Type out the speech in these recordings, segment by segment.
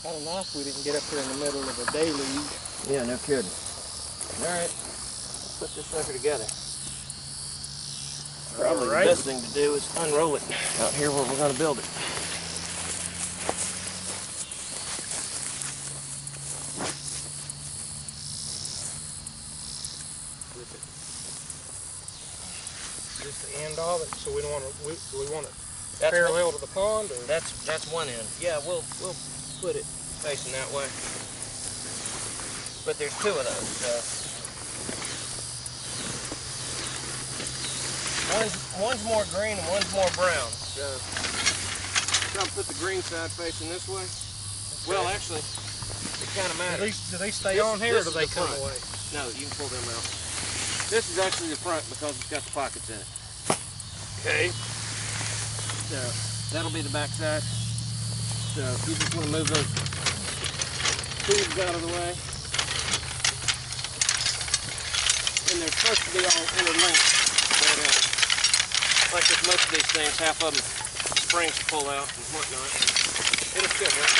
Kind of nice we didn't get up here in the middle of a deluge. Yeah, no kidding. All right, let's put this sucker together. Probably the best thing to do is unroll it out here where we're going to build it. Is this the end of it? So we don't want to. Do we want it parallel to the pond? Or? That's one end. Yeah, we'll put it facing that way. But there's two of those. One's more green and one's more brown. So I'll put the green side facing this way. Okay. Well, actually, it kind of matters. Do they stay on here or do they come away? No, you can pull them out. This is actually the front because it's got the pockets in it. Okay. So that'll be the back side. So if you just want to move those tubes out of the way. And they're supposed to be all interlinked. But like with most of these things, half of them springs pull out and whatnot. It'll still work.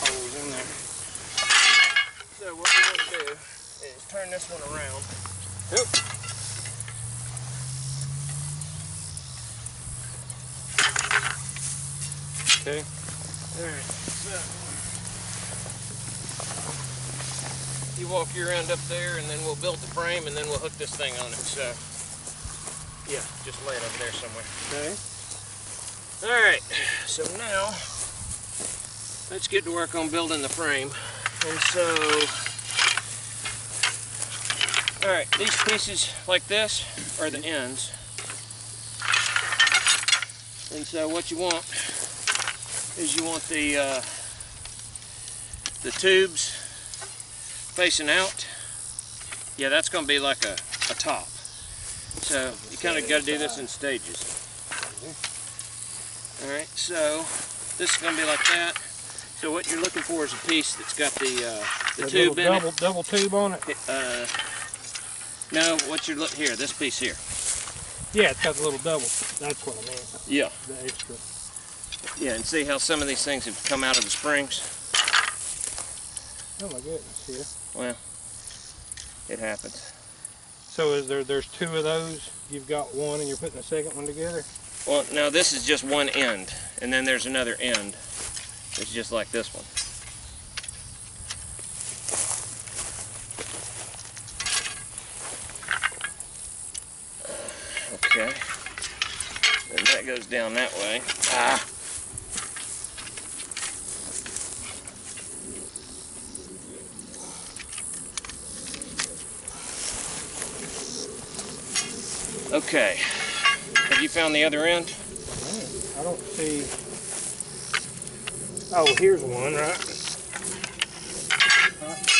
Holes in there. So what we want to do is turn this one around. Oop. Okay. Alright, so you walk your end up there and then we'll build the frame and then we'll hook this thing on it. So yeah, just lay it over there somewhere. Okay. Alright, so now let's get to work on building the frame. And so alright, these pieces like this are the ends. And so what you want is you want the tubes facing out. Yeah, that's going to be like a top. So you kind of got to do this in stages. All right, so this is going to be like that. So what you're looking for is a piece that's got the tube in it. Double tube on it. No, what you're looking here, this piece here. Yeah, it's got a little double. That's what I meant. Yeah. The extra. Yeah, and see how some of these things have come out of the springs? Oh my goodness, yeah. Well, it happens. So there's two of those, you've got one and you're putting the second one together? Well, no, this is just one end, and then there's another end. It's just like this one. Okay. And that goes down that way. Ah! Okay, have you found the other end? I don't see. Oh, here's one, right?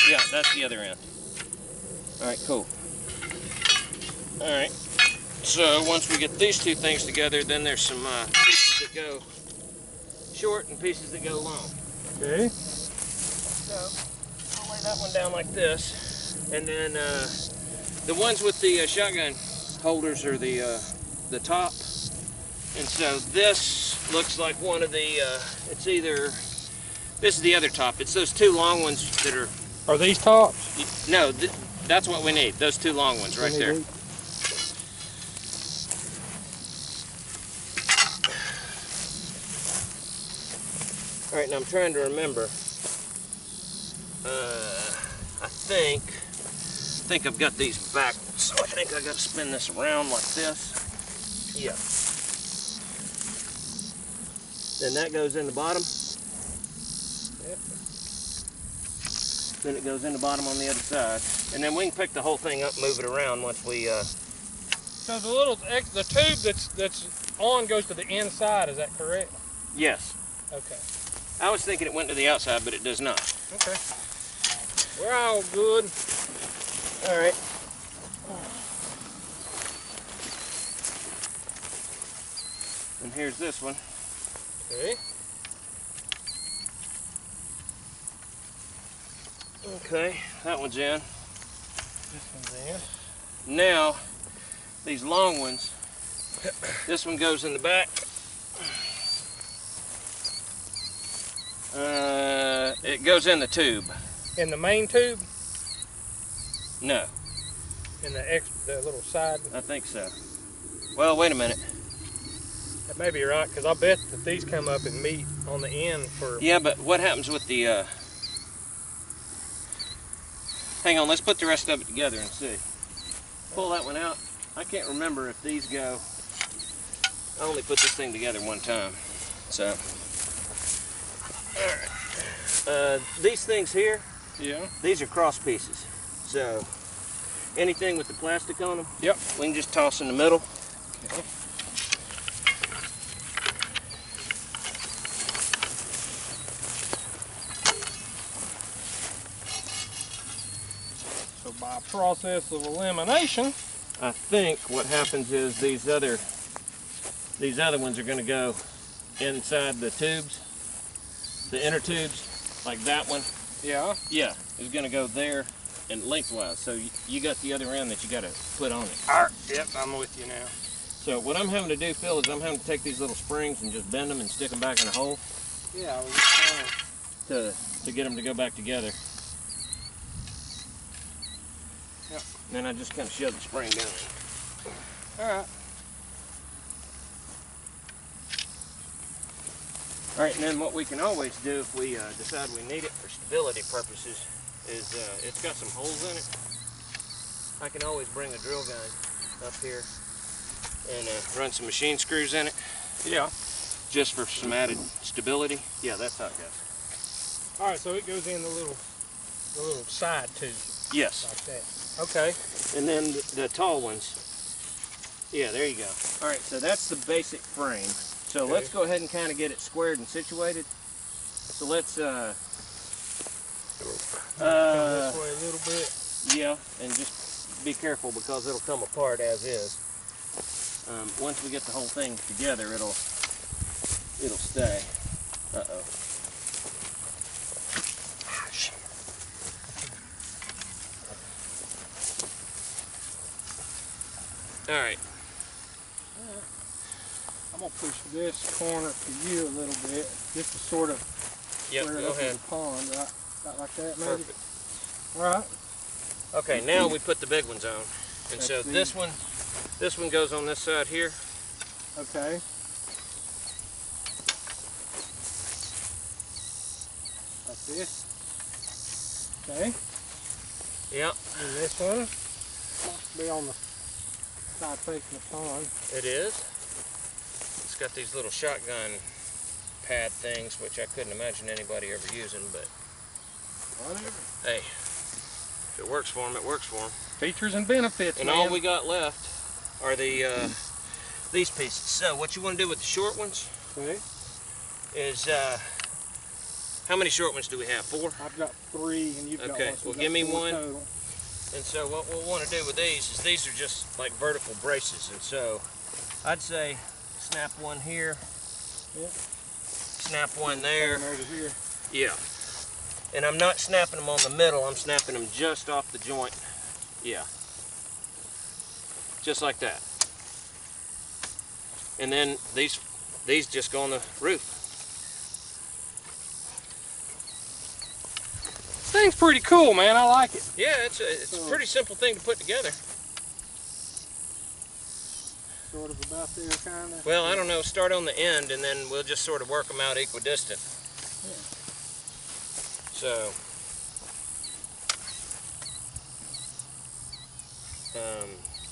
Yeah, that's the other end. All right, cool. All right, so once we get these two things together, then there's some pieces that go short and pieces that go long. Okay. So I'll lay that one down like this, and then the ones with the shotgun holders are the top, and so this looks like one of the it's either this is the other top. It's those two long ones that are these tops? No, that's what we need, those two long ones right there. All right, now I'm trying to remember. I think I've got these back, so I think I got to spin this around like this. Yeah. Then that goes in the bottom. Yep. Then it goes in the bottom on the other side, and then we can pick the whole thing up, move it around once we. So the tube that's on goes to the inside. Is that correct? Yes. Okay. I was thinking it went to the outside, but it does not. Okay. We're all good. All right. And here's this one. Okay. Okay, that one's in. This one's in. Now, these long ones, This one goes in the back. It goes in the tube. In the main tube? No. In the little side? I think so. Well, wait a minute. That may be right, because I bet that these come up and meet on the end for... Yeah, but what happens with the... Hang on, let's put the rest of it together and see. Pull that one out. I can't remember if these go... I only put this thing together one time. So... Alright. These things here, yeah, these are cross pieces. So, anything with the plastic on them, yep, we can just toss in the middle. Okay. So by process of elimination, I think what happens is these other ones are going to go inside the tubes, the inner tubes, like that one. yeah, is going to go there and lengthwise. So you got the other end that you got to put on it. all right, yep, I'm with you now. So what I'm having to do, Phil, is I'm having to take these little springs and just bend them and stick them back in a hole. Yeah, I was just trying to get them to go back together. Yep. And then I just kind of shove the spring down. All right. All right, and then what we can always do if we decide we need it for stability purposes is it's got some holes in it. I can always bring a drill gun up here and run some machine screws in it. Yeah. Just for some added stability. Yeah, that's how it goes. All right, so it goes in the little side tube. Yes. Like that. Okay. And then the tall ones. Yeah, there you go. All right, so that's the basic frame. So okay, let's go ahead and kind of get it squared and situated. So let's come this way a little bit. yeah, and just be careful because it'll come apart as is. Once we get the whole thing together, it'll stay. Uh-oh. All right. I'm gonna push this corner to you a little bit, just to sort of square it go up in ahead. the pond, right? About like that, maybe. Perfect. All right. Okay, now we put the big ones on. And That's so the- this one goes on this side here. Okay. Like this. Okay. Yep, And this one must be on the side facing the pond. it is. It's got these little shotgun pad things, which I couldn't imagine anybody ever using, but Whatever. hey, if it works for them, it works for them. Features and benefits, And man. all we got left are the these pieces. So what you want to do with the short ones Okay. is, how many short ones do we have? 4? I've got 3 and you've got Okay, 1. So well, we've got give me 4 one. total. And so what we'll want to do with these are just like vertical braces. And so I'd say snap one here, Yep. snap one there. One over here. Yeah. And I'm not snapping them on the middle, I'm snapping them just off the joint. Yeah. Just like that. And then these just go on the roof. This thing's pretty cool, man. I like it. Yeah, it's a pretty simple thing to put together. Sort of about there, kind of. Well, I don't know, start on the end and then we'll just sort of work them out equidistant. Yeah. So,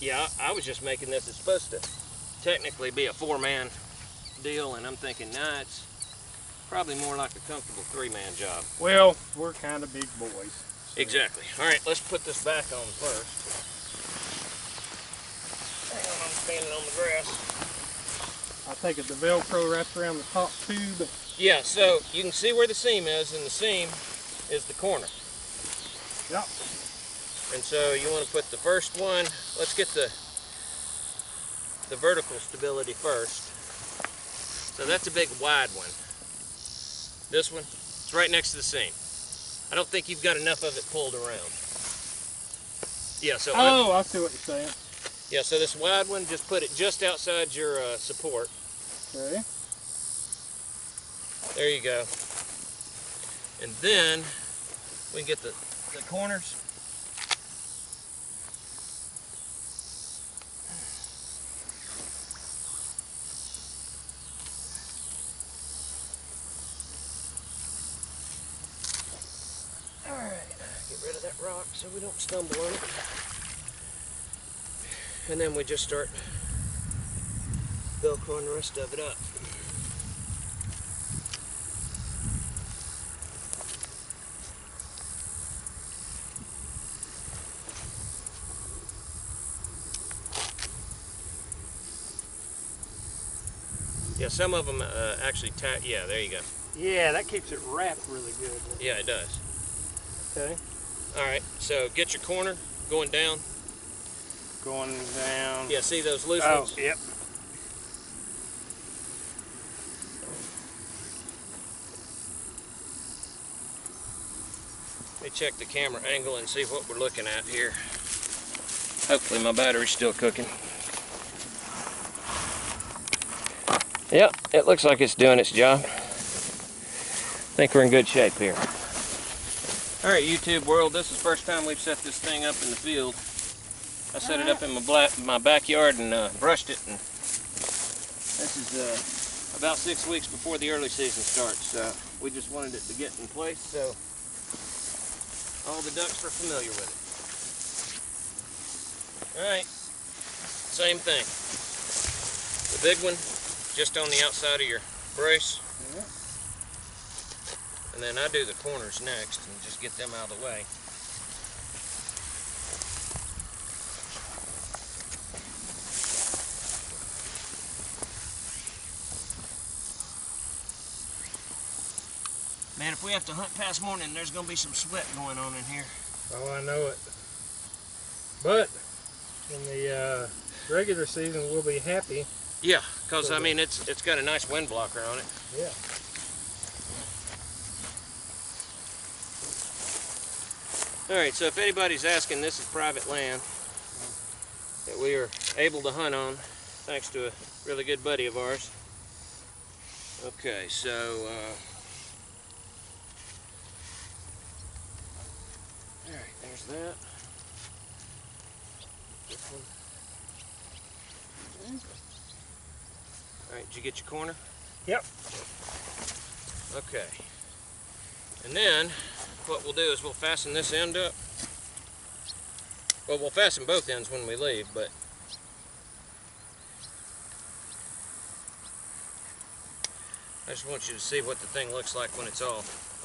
yeah, I was just making this. It's supposed to technically be a 4-man deal, and I'm thinking, nah, it's probably more like a comfortable 3-man job. Well, we're kind of big boys. So. Exactly. All right, let's put this back on first. Hang on, I'm standing on the grass. I take it the Velcro wraps around the top tube. Yeah, so you can see where the seam is, and the seam is the corner. Yep. And so you want to put the first one, let's get the vertical stability first. So that's a big wide one. This one, it's right next to the seam. I don't think you've got enough of it pulled around. Yeah, so Oh, I see what you're saying. Yeah, so this wide one, just put it just outside your support. Okay. There you go. And then we can get the corners. Alright, get rid of that rock so we don't stumble on it. And then we just start Velcroing the rest of it up. Yeah, some of them actually tack. Yeah, there you go. Yeah, that keeps it wrapped really good. Yeah, it does. Okay. All right, so get your corner going down. Going down. Yeah, see those loose Oh, ones? yep. Let me check the camera angle and see what we're looking at here. Hopefully my battery's still cooking. Yep, it looks like it's doing its job. I think we're in good shape here. All right, YouTube world, this is the first time we've set this thing up in the field. I set it up in my backyard and brushed it, and this is about 6 weeks before the early season starts. So we just wanted it to get in place so all the ducks are familiar with it. All right, same thing. The big one just on the outside of your brace. And then I do the corners next and just get them out of the way. Man, if we have to hunt past morning, there's going to be some sweat going on in here. Oh, I know it. But in the regular season, we'll be happy. Yeah, because I mean it's got a nice wind blocker on it. Yeah. All right, so if anybody's asking, this is private land that we are able to hunt on, thanks to a really good buddy of ours. Okay, so all right, there's that. This one. All right, did you get your corner? Yep. Okay. And then what we'll do is we'll fasten this end up. Well, we'll fasten both ends when we leave, but I just want you to see what the thing looks like when it's off.